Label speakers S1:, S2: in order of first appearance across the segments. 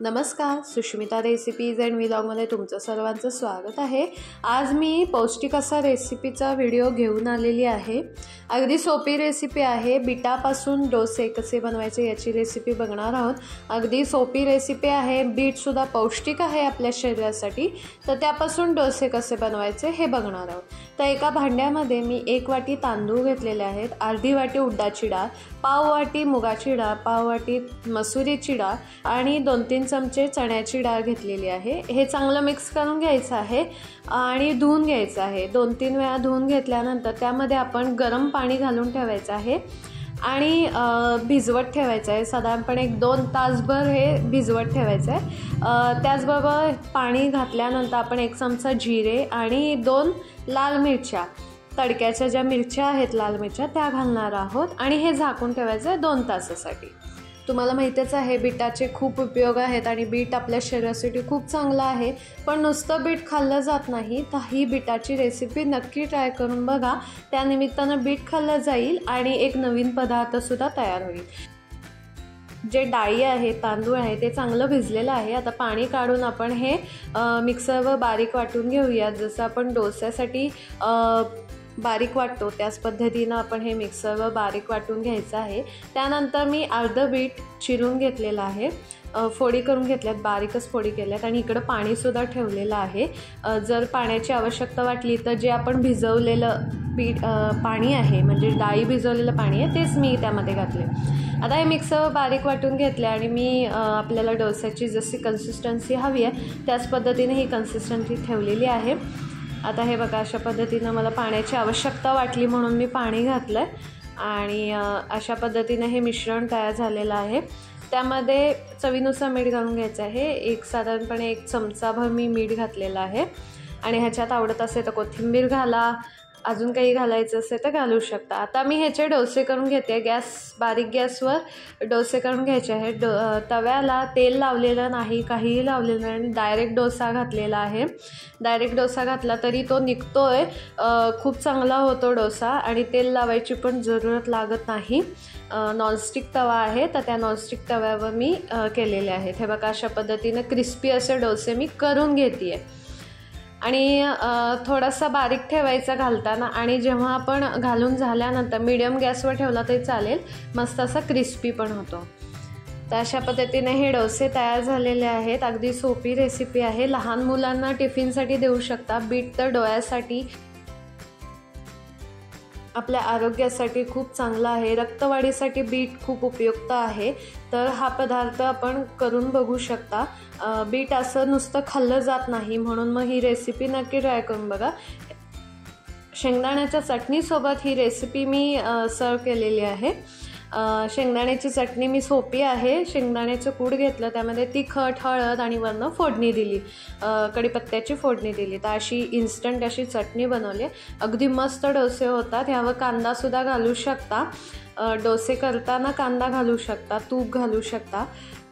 S1: नमस्कार, Sushmita recipes and व्लॉगमध्ये तुमचं सर्वांचं स्वागत आहे। आज मी पौष्टिक असा रेसिपीचा व्हिडिओ घेऊन आलेली आहे। अगदी सोपी रेसिपी आहे। बीटापासून डोसे कसे बनवायचे याची रेसिपी बघणार आहोत। अगदी सोपी रेसिपी आहे। बीटसुद्धा पौष्टिक आहे आपल्या शरीरासाठी, तर त्यापासून डोसे कसे बनवायचे हे बघणार आहोत। तर एका भांड्यामध्ये मी 1 वाटी तांदूळ घेतलेले आहेत, अर्धी वाटी उडदाची डाळ, पाव वाटी मुगाची डाळ, पाव वाटी मसुरीची डाळ आणि 2-3 चमचे चण्याची डाळ घेतलेली आहे। हे चांगलं मिक्स करून घ्यायचं आहे आणि धुवून घ्यायचं आहे। 2-3 वेळा धुवून घेतल्यानंतर त्यामध्ये आपण गरम पाणी घालून ठेवायचं आहे आणि भिजवत ठेवायचं आहे। साधारणपणे 1-2 तासभर हे भिजवत ठेवायचं आहे। त्याचबरोबर पाणी घातल्यानंतर आपण 1 चमचा जिरे आणि 2 लाल मिरच्या, तडक्याच्या ज्या मिरच्या आहेत लाल मिरच्या त्या घालणार आहोत आणि हे झाकून ठेवायचं आहे 2 तासासाठी। तुम्हाला माहितीच आहे बीटाचे खूप उपयोग आहेत आणि बीट आपल्या शरीरासाठी खूप चांगलं आहे, पण नुसतं बीट खाल्लं जात नाही। तर ही बीटाची रेसिपी नक्की ट्राय करून बघा, त्यानिमित्तानं बीट खाल्लं जाईल आणि एक नवीन पदार्थसुद्धा तयार होईल। जे डाळी आहे, तांदूळ आहे ते चांगलं भिजलेलं आहे। आता पाणी काढून आपण हे मिक्सरवर बारीक वाटून घेऊया। जसं आपण डोस्यासाठी बारीक वाटतो त्याच पद्धतीनं आपण हे मिक्सरवर बारीक वाटून घ्यायचं आहे। त्यानंतर मी अर्धं बीट चिरून घेतलेलं आहे, फोडी करून घेतल्यात, बारीकच फोडी केल्यात आणि इकडं पाणीसुद्धा ठेवलेलं आहे। जर पाण्याची आवश्यकता वाटली तर जे आपण भिजवलेलं पाणी आहे, म्हणजे डाळी भिजवलेलं पाणी आहे, तेच मी त्यामध्ये घातले। आता हे मिक्सरवर बारीक वाटून घेतले आणि मी आपल्याला डोस्याची जशी कन्सिस्टन्सी हवी आहे त्याच पद्धतीने ही कन्सिस्टन्सी ठेवलेली आहे। आता हे बघा, अशा पद्धतीनं मला पाण्याची आवश्यकता वाटली म्हणून मी पाणी घातलं आहे आणि अशा पद्धतीनं हे मिश्रण तयार झालेलं आहे। त्यामध्ये चवीनुसार मीठ घालून घ्यायचं आहे। साधारणपणे 1 चमचाभर मी मीठ घातलेलं आहे आणि ह्याच्यात आवडत असेल तर कोथिंबीर घाला, अजून काही घालायचं असेल तर घालू शकता। आता मी ह्याचे डोसे करून घेते। बारीक गॅसवर डोसे करून घ्यायचे आहेत। तव्याला तेल लावलेलं नाही, काहीही लावलेलं नाही, डायरेक्ट डोसा घातलेला आहे। डायरेक्ट डोसा घातला तरी तो निघतोय, खूप चांगला होतो डोसा आणि तेल लावायची पण जरूरत लागत नाही। नॉनस्टिक तवा आहे, तर त्या नॉनस्टिक तव्यावर मी केलेले आहेत। हे बघा, अशा पद्धतीनं क्रिस्पी असे डोसे मी करून घेते आहे आणि थोडासा बारीक ठेवायचा घालताना आणि जेव्हा आपण घालून झाल्यानंतर मीडियम गॅसवर ठेवला तरी चालेल, मस्त असा क्रिस्पी पण होतो। तर अशा पद्धतीने हे डोसे तयार झालेले आहेत। अगदी सोपी रेसिपी आहे, लहान मुलांना टिफिनसाठी देऊ शकता। बीट तर डोळ्यासाठी, आपल्या आरोग्यासाठी खूप चांगला आहे। रक्तवाढीसाठी बीट खूप उपयुक्त आहे, तर हा पदार्थ आपण करून बघू शकता। बीट असं नुसतं खाल्लं जात नाही, म्हणून मग ही रेसिपी नक्की ट्राय करून बघा। शेंगदाण्याच्या चटणीसोबत ही रेसिपी मी सर्व केलेली आहे। शेंगदाण्याची चटणी मी सोपी आहे। शेंगदाण्याचं कूट घेतलं, त्यामध्ये तिखट, हळद आणि वरनं फोडणी दिली, कढीपत्त्याची फोडणी दिली, तर अशी इन्स्टंट अशी चटणी बनवली। अगदी मस्त डोसे होतात। ह्यावर कांदासुद्धा घालू शकता, डोसे करताना कांदा घालू शकता, तूप घालू शकता।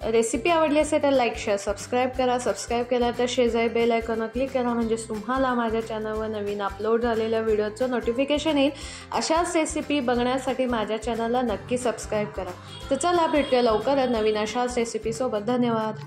S1: रेसिपी आवडली असेल तर लाईक, शेअर, सबस्क्राईब करा। सबस्क्राईब केलं तर शेजारी बेल आयकॉनवर क्लिक करा, म्हणजे तुम्हाला माझ्या चॅनलवर नवीन अपलोड झालेल्या व्हिडिओचं नोटिफिकेशन येईल। अशाच रेसिपी बघण्यासाठी माझ्या चॅनलला नक्की सबस्क्राईब करा। तर चला, भेटूया लवकरच नवीन अशाच रेसिपीसोबत। धन्यवाद।